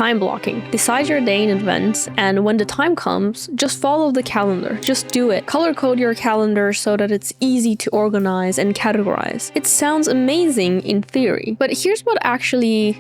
Time blocking. Decide your day in advance, and when the time comes, just follow the calendar. Just do it. Color code your calendar so that it's easy to organize and categorize. It sounds amazing in theory, but here's what actually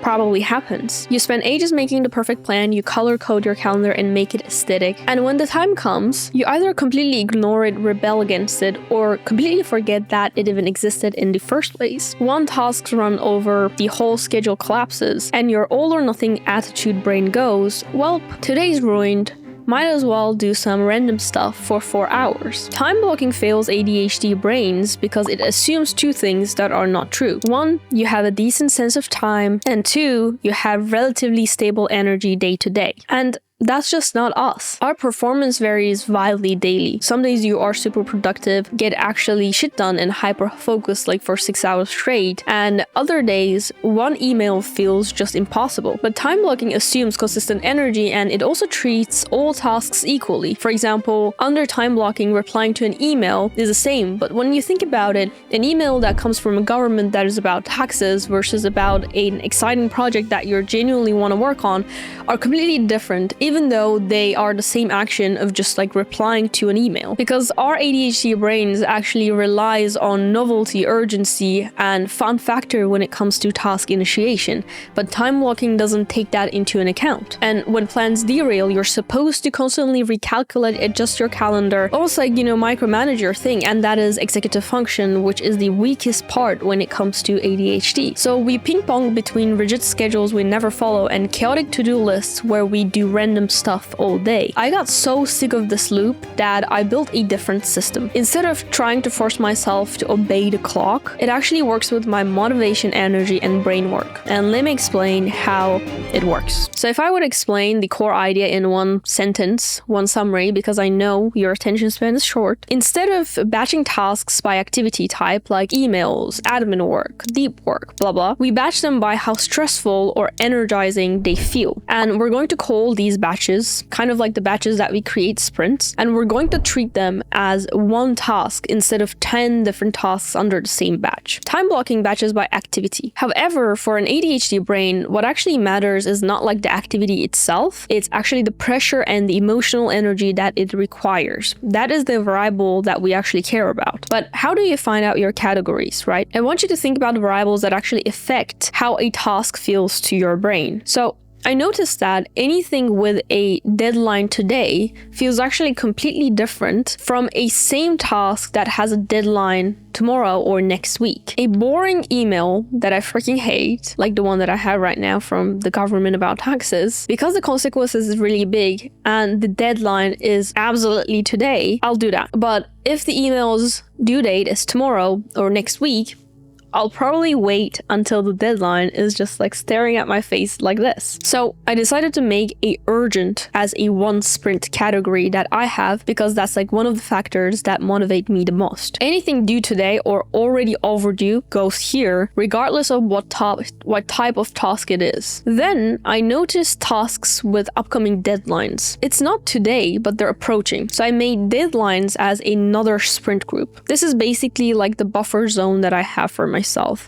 probably happens. You spend ages making the perfect plan, you color code your calendar and make it aesthetic, and when the time comes, you either completely ignore it, rebel against it, or completely forget that it even existed in the first place. One task run over, the whole schedule collapses, and your all or nothing attitude brain goes, well, today's ruined. Might as well do some random stuff for 4 hours. Time blocking fails ADHD brains because it assumes two things that are not true. One, you have a decent sense of time, and two, you have relatively stable energy day to day. And that's just not us. Our performance varies wildly daily. Some days you are super productive, get actually shit done and hyper-focused like for 6 hours straight, and other days, one email feels just impossible. But time blocking assumes consistent energy, and it also treats all tasks equally. For example, under time blocking, replying to an email is the same, but when you think about it, an email that comes from a government that is about taxes versus about an exciting project that you genuinely want to work on are completely different, even though they are the same action of just like replying to an email. Because our ADHD brains actually relies on novelty, urgency, and fun factor when it comes to task initiation, but time blocking doesn't take that into an account. And when plans derail, you're supposed to constantly recalculate, adjust your calendar, almost like, micromanage your thing, and that is executive function, which is the weakest part when it comes to ADHD. So we ping pong between rigid schedules we never follow and chaotic to-do lists where we do random stuff all day. I got so sick of this loop that I built a different system. Instead of trying to force myself to obey the clock, it actually works with my motivation, energy, and brain work. And let me explain how it works. So if I would explain the core idea in one sentence, one summary, because I know your attention span is short, instead of batching tasks by activity type like emails, admin work, deep work, blah blah, we batch them by how stressful or energizing they feel. And we're going to call these batches, kind of like the batches that we create sprints, and we're going to treat them as one task instead of 10 different tasks under the same batch. Time blocking batches by activity. However, for an ADHD brain, what actually matters is not like the activity itself, it's actually the pressure and the emotional energy that it requires. That is the variable that we actually care about. But how do you find out your categories, right? I want you to think about the variables that actually affect how a task feels to your brain. So I noticed that anything with a deadline today feels actually completely different from a same task that has a deadline tomorrow or next week. A boring email that I freaking hate, like the one that I have right now from the government about taxes, because the consequences is really big and the deadline is absolutely today, I'll do that. But if the email's due date is tomorrow or next week, I'll probably wait until the deadline is just like staring at my face like this. So I decided to make a urgent as a one sprint category that I have because that's like one of the factors that motivate me the most. Anything due today or already overdue goes here, regardless of what type of task it is. Then I noticed tasks with upcoming deadlines. It's not today, but they're approaching. So I made deadlines as another sprint group. This is basically like the buffer zone that I have for myself.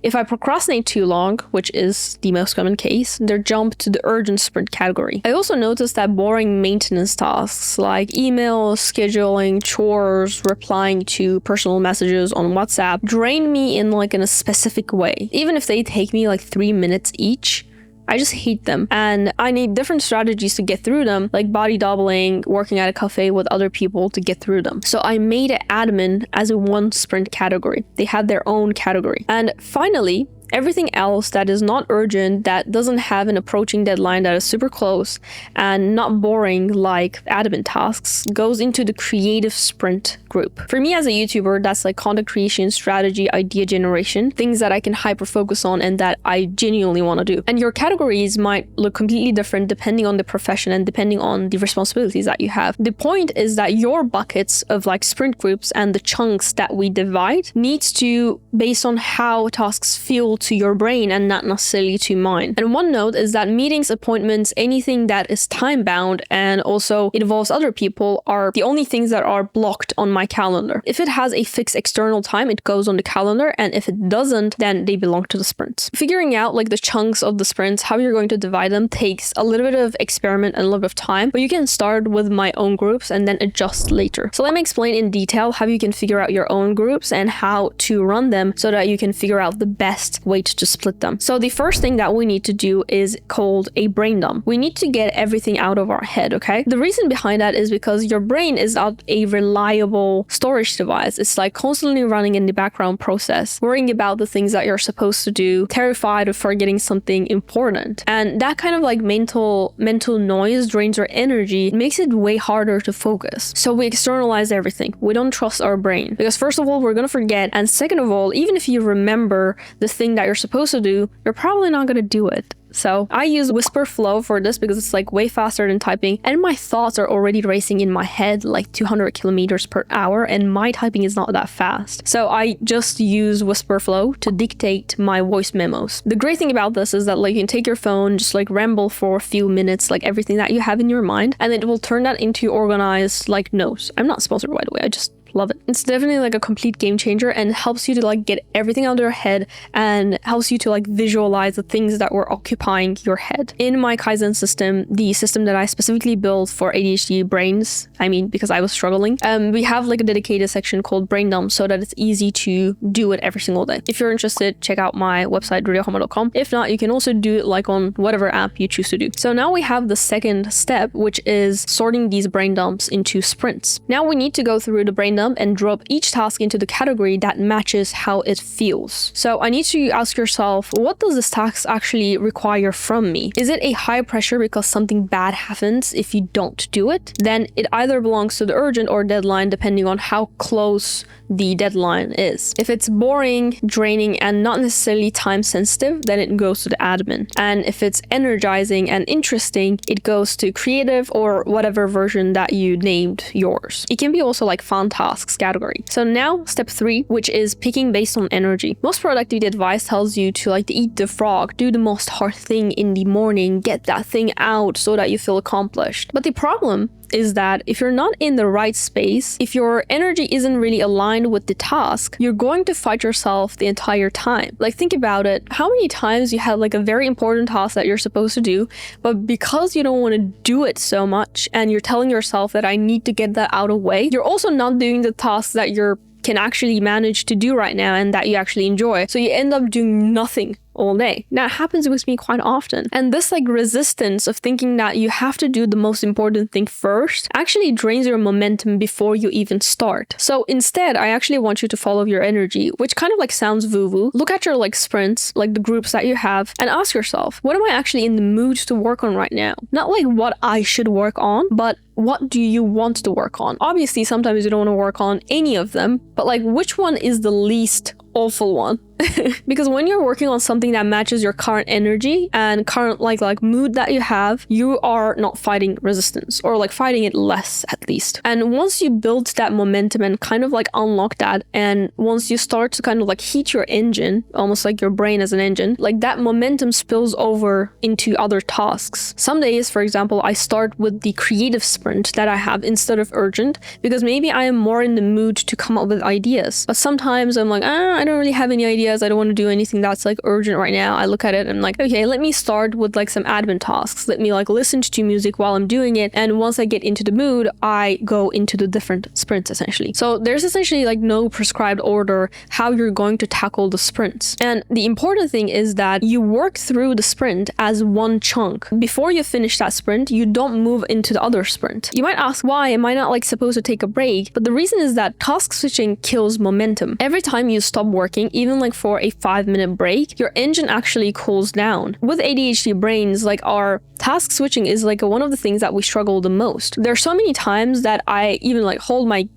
If I procrastinate too long, which is the most common case, they're jumped to the urgent sprint category. I also noticed that boring maintenance tasks like emails, scheduling, chores, replying to personal messages on WhatsApp drain me in a specific way. Even if they take me like 3 minutes each, I just hate them, and I need different strategies to get through them, like body doubling, working at a cafe with other people to get through them. So I made admin as a one sprint category. They had their own category. And finally, everything else that is not urgent, that doesn't have an approaching deadline that is super close, and not boring like admin tasks, goes into the creative sprint group. For me as a YouTuber, that's like content creation, strategy, idea generation, things that I can hyper focus on and that I genuinely want to do. And your categories might look completely different depending on the profession and depending on the responsibilities that you have. The point is that your buckets of like sprint groups and the chunks that we divide needs to, based on how tasks feel to your brain and not necessarily to mine. And one note is that meetings, appointments, anything that is time bound and also involves other people are the only things that are blocked on my calendar. If it has a fixed external time, it goes on the calendar, and if it doesn't, then they belong to the sprints. Figuring out like the chunks of the sprints, how you're going to divide them, takes a little bit of experiment and a little bit of time, but you can start with my own groups and then adjust later. So let me explain in detail how you can figure out your own groups and how to run them so that you can figure out the best way to split them. So the first thing that we need to do is called a brain dump. We need to get everything out of our head, okay? The reason behind that is because your brain is not a reliable storage device. It's like constantly running in the background process, worrying about the things that you're supposed to do, terrified of forgetting something important. And that kind of like mental noise drains your energy. It makes it way harder to focus. So we externalize everything. We don't trust our brain because first of all, we're going to forget. And second of all, even if you remember the thing that you're supposed to do, you're probably not going to do it. So I use Whisper Flow for this because it's like way faster than typing, and my thoughts are already racing in my head like 200 kilometers per hour, and my typing is not that fast. So I just use Whisper Flow to dictate my voice memos. The great thing about this is that like you can take your phone, just like ramble for a few minutes, like everything that you have in your mind, and it will turn that into organized like notes. I'm not sponsored, by the way. I just love it. It's definitely like a complete game changer and helps you to like get everything out of your head and helps you to like visualize the things that were occupying your head. In my Kaizen system, the system that I specifically built for ADHD brains, because I was struggling, we have like a dedicated section called brain dump so that it's easy to do it every single day. If you're interested, check out my website, rudiohammer.com. If not, you can also do it like on whatever app you choose to do. So now we have the second step, which is sorting these brain dumps into sprints. Now we need to go through the brain dump and drop each task into the category that matches how it feels. So I need to ask yourself, what does this task actually require from me? Is it a high pressure because something bad happens if you don't do it? Then it either belongs to the urgent or deadline depending on how close the deadline is. If it's boring, draining, and not necessarily time sensitive, then it goes to the admin. And if it's energizing and interesting, it goes to creative or whatever version that you named yours. It can be also like fun tasks category. So now step 3, which is picking based on energy. Most productivity advice tells you to like eat the frog, do the most hard thing in the morning, get that thing out so that you feel accomplished. But the problem is that if you're not in the right space, if your energy isn't really aligned with the task, you're going to fight yourself the entire time. Like think about it. How many times you have like a very important task that you're supposed to do, but because you don't want to do it so much and you're telling yourself that I need to get that out of the way, you're also not doing the tasks that you can actually manage to do right now and that you actually enjoy. So you end up doing nothing all day. That happens with me quite often. And this like resistance of thinking that you have to do the most important thing first actually drains your momentum before you even start. So instead, I actually want you to follow your energy, which kind of like sounds woo-woo. Look at your like sprints, like the groups that you have, and ask yourself, what am I actually in the mood to work on right now? Not like what I should work on, but what do you want to work on? Obviously, sometimes you don't want to work on any of them, but like which one is the least awful one? Because when you're working on something that matches your current energy and current like mood that you have, you are not fighting resistance, or like fighting it less at least. And once you build that momentum and kind of like unlock that, and once you start to kind of like heat your engine, almost like your brain as an engine, like that momentum spills over into other tasks. Some days, for example, I start with the creative sprint that I have instead of urgent, because maybe I am more in the mood to come up with ideas. But sometimes I'm like, I don't really have any ideas. I don't want to do anything that's like urgent right now. I look at it and I'm like, okay, let me start with like some admin tasks. Let me like listen to music while I'm doing it. And once I get into the mood, I go into the different sprints essentially. So there's essentially like no prescribed order how you're going to tackle the sprints. And the important thing is that you work through the sprint as one chunk. Before you finish that sprint, you don't move into the other sprint. You might ask, why am I not like supposed to take a break? But the reason is that task switching kills momentum. Every time you stop working, even like for a 5-minute break, your engine actually cools down. With ADHD brains, like our task switching is like one of the things that we struggle the most. There are so many times that I even like hold my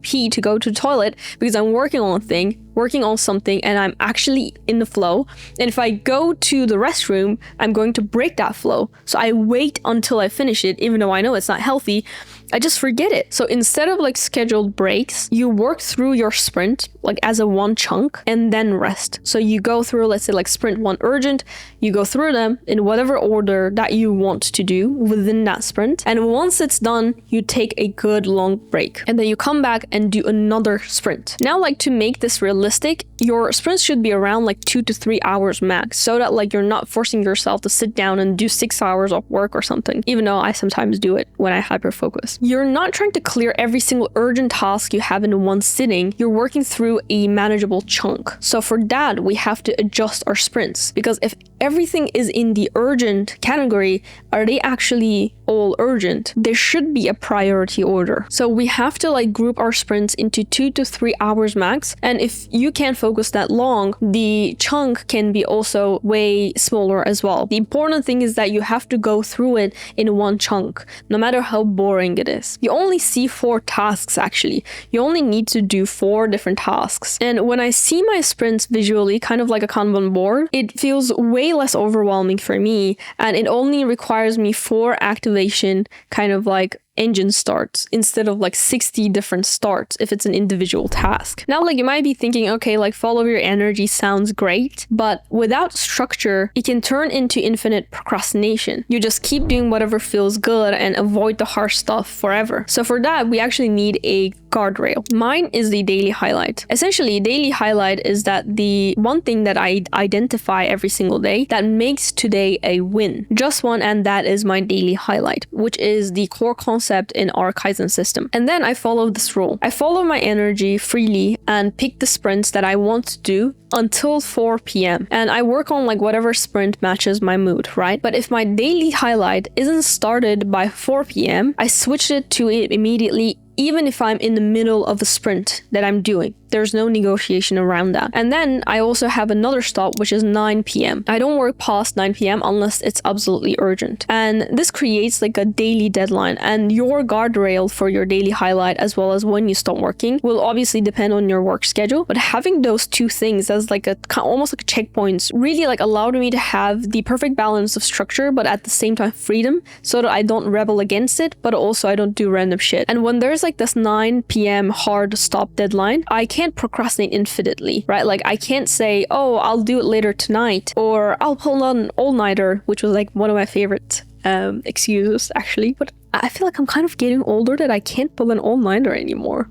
pee to go to the toilet because I'm working on a thing, working on something and I'm actually in the flow. And if I go to the restroom, I'm going to break that flow. So I wait until I finish it, even though I know it's not healthy. I just forget it. So instead of like scheduled breaks, you work through your sprint like as a one chunk and then rest. So you go through, let's say like sprint 1 urgent, you go through them in whatever order that you want to do within that sprint. And once it's done, you take a good long break and then you come back and do another sprint. Now, like to make this realistic, your sprints should be around like 2 to 3 hours max, so that like you're not forcing yourself to sit down and do 6 hours of work or something, even though I sometimes do it when I hyper focus. You're not trying to clear every single urgent task you have in one sitting. You're working through a manageable chunk. So for that, we have to adjust our sprints, because if everything is in the urgent category, are they actually all urgent? There should be a priority order. So we have to like group our sprints into 2 to 3 hours max. And if you can't focus that long, the chunk can be also way smaller as well. The important thing is that you have to go through it in one chunk, no matter how boring it is. You only see 4 tasks actually. You only need to do 4 different tasks. And when I see my sprints visually, kind of like a Kanban board, it feels way less overwhelming for me, and it only requires me 4 activation kind of like engine starts instead of like 60 different starts if it's an individual task. Now, like you might be thinking, okay, like follow your energy sounds great, but without structure, it can turn into infinite procrastination. You just keep doing whatever feels good and avoid the harsh stuff forever. So for that, we actually need a guardrail. Mine is the daily highlight. Essentially, daily highlight is that the one thing that I identify every single day that makes today a win. Just one, and that is my daily highlight, which is the core concept in our Kaizen system. And then I follow this rule. I follow my energy freely and pick the sprints that I want to do until 4 p.m. And I work on like whatever sprint matches my mood, right? But if my daily highlight isn't started by 4 p.m., I switch it to it immediately, even if I'm in the middle of a sprint that I'm doing. There's no negotiation around that. And then I also have another stop, which is 9 p.m. I don't work past 9 p.m. unless it's absolutely urgent. And this creates like a daily deadline, and your guardrail for your daily highlight, as well as when you stop working, will obviously depend on your work schedule. But having those two things as like a almost like checkpoints really like allowed me to have the perfect balance of structure, but at the same time freedom, so that I don't rebel against it, but also I don't do random shit. And when there's like this 9 p.m. hard stop deadline, I can't procrastinate infinitely, right? Like I can't say, oh, I'll do it later tonight, or I'll pull on an all-nighter, which was like one of my favorite excuses actually. But I feel like I'm kind of getting older that I can't pull an all-nighter anymore.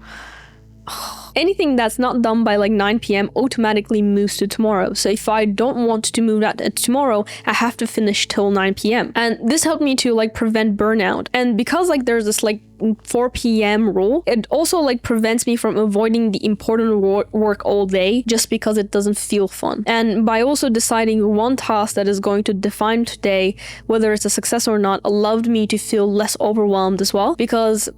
Anything that's not done by like 9 p.m. automatically moves to tomorrow. So if I don't want to move that to tomorrow, I have to finish till 9 p.m. And this helped me to like prevent burnout. And because like there's this like 4 p.m. rule, it also like prevents me from avoiding the important work all day just because it doesn't feel fun. And by also deciding one task that is going to define today, whether it's a success or not, allowed me to feel less overwhelmed as well, because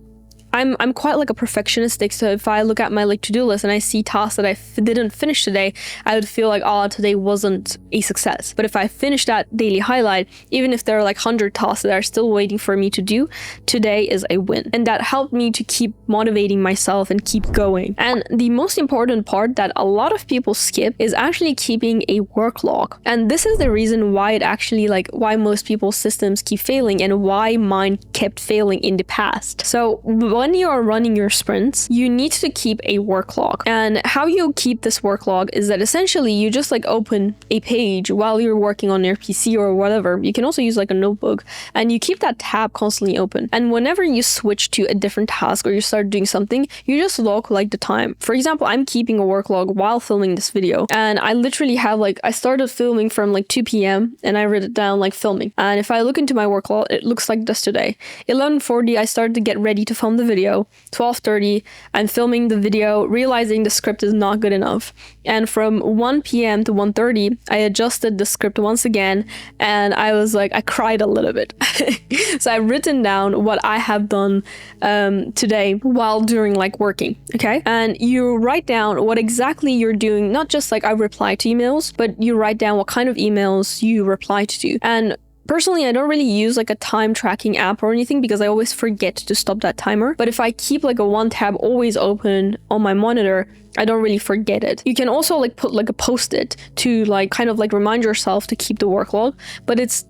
I'm quite like a perfectionistic. So if I look at my like to-do list and I see tasks that I didn't finish today, I would feel like, oh, today wasn't a success. But if I finish that daily highlight, even if there are like 100 tasks that are still waiting for me to do, today is a win. And that helped me to keep motivating myself and keep going. And the most important part that a lot of people skip is actually keeping a work log. And this is the reason why it actually like why most people's systems keep failing and why mine kept failing in the past. So when you are running your sprints, you need to keep a work log. And how you keep this work log is that essentially you just like open a page while you're working on your PC or whatever. You can also use like a notebook, and you keep that tab constantly open. And whenever you switch to a different task or you start doing something, you just log like the time. For example, I'm keeping a work log while filming this video, and I literally have like, I started filming from like 2 p.m. and I wrote it down like filming. And if I look into my work log, it looks like this today. 11:40, I started to get ready to film the video. 12:30, I'm filming the video, realizing the script is not good enough. And from 1 p.m. to 1:30, I adjusted the script once again, and I was like, I cried a little bit. So I've written down what I have done today while during like working, okay? And you write down what exactly you're doing, not just like I reply to emails, but you write down what kind of emails you reply to. And Personally, I don't really use like a time tracking app or anything because I always forget to stop that timer. But if I keep like a one tab always open on my monitor, I don't really forget it. You can also like put like a post-it to like kind of like remind yourself to keep the work log, but it's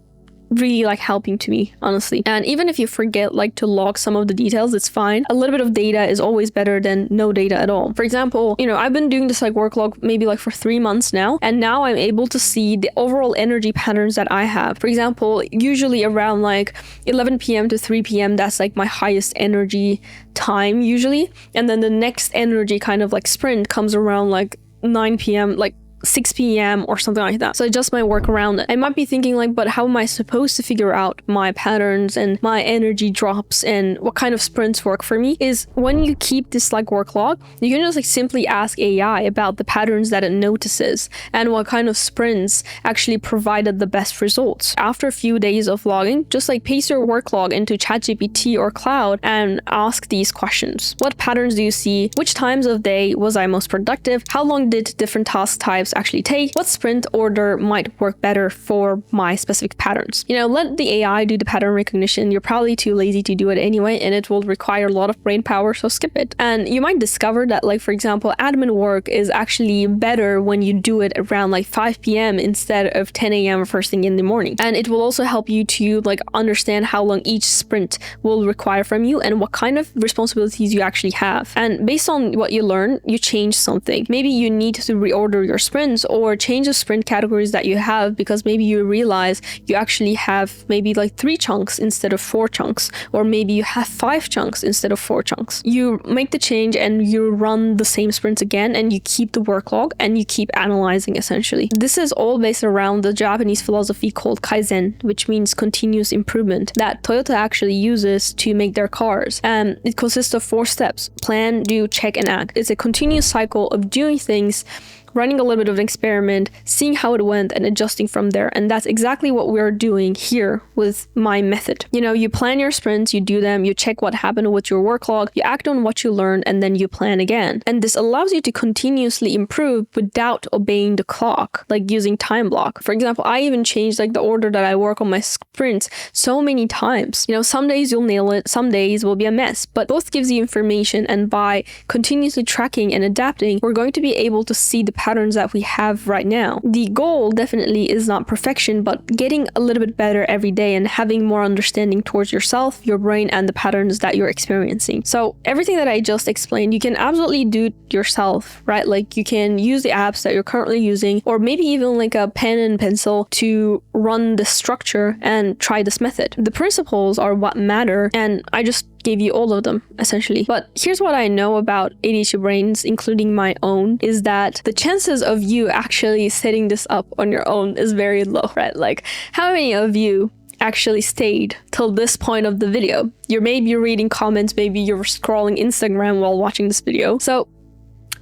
really like helping to me, honestly. And even if you forget like to log some of the details, it's fine. A little bit of data is always better than no data at all. For example, I've been doing this like work log maybe like for 3 months now, and now I'm able to see the overall energy patterns that I have. For example, usually around like 11 p.m. to 3 p.m. that's like my highest energy time usually, and then the next energy kind of like sprint comes around like 9 p.m. like 6 p.m. or something like that. So I adjust my work around it. I might be thinking like, but how am I supposed to figure out my patterns and my energy drops and what kind of sprints work for me? Is when you keep this like work log, you can just like simply ask AI about the patterns that it notices and what kind of sprints actually provided the best results. After a few days of logging, just like paste your work log into ChatGPT or Cloud and ask these questions. What patterns do you see? Which times of day was I most productive? How long did different task types actually take? What sprint order might work better for my specific patterns? Let the AI do the pattern recognition. You're probably too lazy to do it anyway, and it will require a lot of brain power, so skip it. And you might discover that, like, for example, admin work is actually better when you do it around like 5 p.m. instead of 10 a.m. first thing in the morning. And it will also help you to like understand how long each sprint will require from you and what kind of responsibilities you actually have. And based on what you learn, you change something. Maybe you need to reorder your sprints or change the sprint categories that you have, because maybe you realize you actually have maybe like 3 chunks instead of 4 chunks, or maybe you have 5 chunks instead of 4 chunks. You make the change and you run the same sprints again, and you keep the work log and you keep analyzing essentially. This is all based around the Japanese philosophy called Kaizen, which means continuous improvement, that Toyota actually uses to make their cars. And it consists of 4 steps: plan, do, check, and act. It's a continuous cycle of doing things, running a little bit of an experiment, seeing how it went, and adjusting from there. And that's exactly what we're doing here with my method. You plan your sprints, you do them, you check what happened with your work log, you act on what you learned, and then you plan again. And this allows you to continuously improve without obeying the clock, like using time block. For example, I even changed like the order that I work on my sprints so many times. Some days you'll nail it, some days will be a mess, but both gives you information, and by continuously tracking and adapting, we're going to be able to see the patterns that we have right now. The goal definitely is not perfection, but getting a little bit better every day and having more understanding towards yourself, your brain, and the patterns that you're experiencing. So everything that I just explained, you can absolutely do it yourself, right? Like you can use the apps that you're currently using, or maybe even like a pen and pencil to run the structure and try this method. The principles are what matter, and I just gave you all of them essentially. But here's what I know about ADHD brains, including my own, is that the chances of you actually setting this up on your own is very low, right? Like, how many of you actually stayed till this point of the video? You're maybe reading comments, maybe you're scrolling Instagram while watching this video. So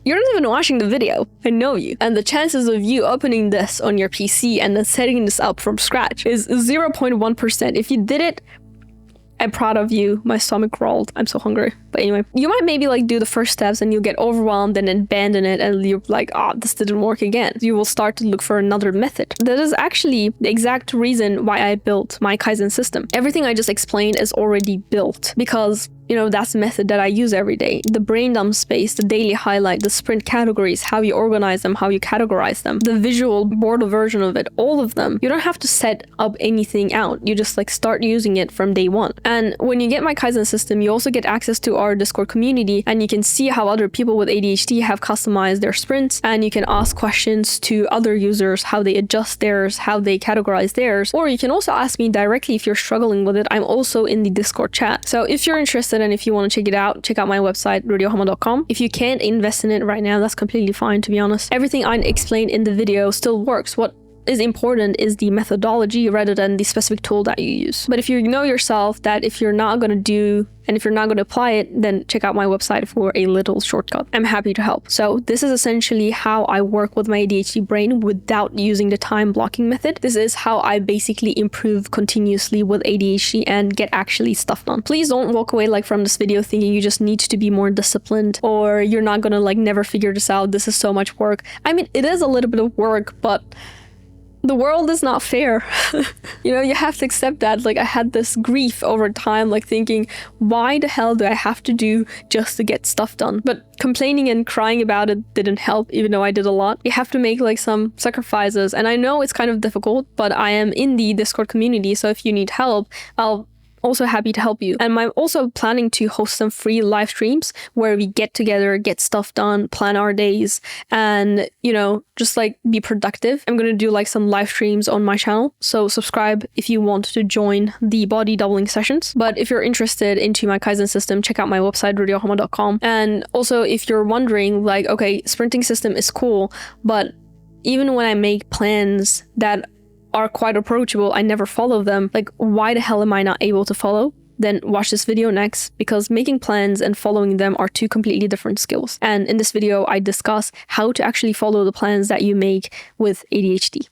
you're not even watching the video. I know you. And the chances of you opening this on your PC and then setting this up from scratch is 0.1%. If you did it, I'm proud of you. My stomach rolled. I'm so hungry. But anyway, you might maybe like do the first steps and you'll get overwhelmed and abandon it, and you're like, this didn't work again. You will start to look for another method. That is actually the exact reason why I built my Kaizen system. Everything I just explained is already built because that's the method that I use every day. The brain dump space, the daily highlight, the sprint categories, how you organize them, how you categorize them, the visual board version of it, all of them. You don't have to set up anything out. You just like start using it from day one. And when you get my Kaizen system, you also get access to our Discord community, and you can see how other people with ADHD have customized their sprints, and you can ask questions to other users, how they adjust theirs, how they categorize theirs, or you can also ask me directly if you're struggling with it. I'm also in the Discord chat. So if you're interested and if you want to check it out, check out my website, radiohama.com. If you can't invest in it right now, that's completely fine, to be honest. Everything I explained in the video still works. What is important is the methodology rather than the specific tool that you use. But if you know yourself that if you're not going to do and if you're not going to apply it, then check out my website for a little shortcut. I'm happy to help. So this is essentially how I work with my ADHD brain without using the time blocking method. This is how I basically improve continuously with ADHD and get actually stuff done. Please don't walk away like from this video thinking you just need to be more disciplined, or you're not going to like never figure this out. This is so much work. I mean, it is a little bit of work, but the world is not fair. You have to accept that. Like, I had this grief over time, like thinking, why the hell do I have to do just to get stuff done? But complaining and crying about it didn't help, even though I did a lot. You have to make like some sacrifices. And I know it's kind of difficult, but I am in the Discord community. So if you need help, I'll also happy to help you. And I'm also planning to host some free live streams where we get together, get stuff done, plan our days, and, just like be productive. I'm going to do like some live streams on my channel. So subscribe if you want to join the body doubling sessions. But if you're interested into my Kaizen system, check out my website, rudiohama.com. And also if you're wondering like, okay, sprinting system is cool, but even when I make plans that are quite approachable, I never follow them. Like, why the hell am I not able to follow? Then watch this video next, because making plans and following them are two completely different skills. And in this video, I discuss how to actually follow the plans that you make with ADHD.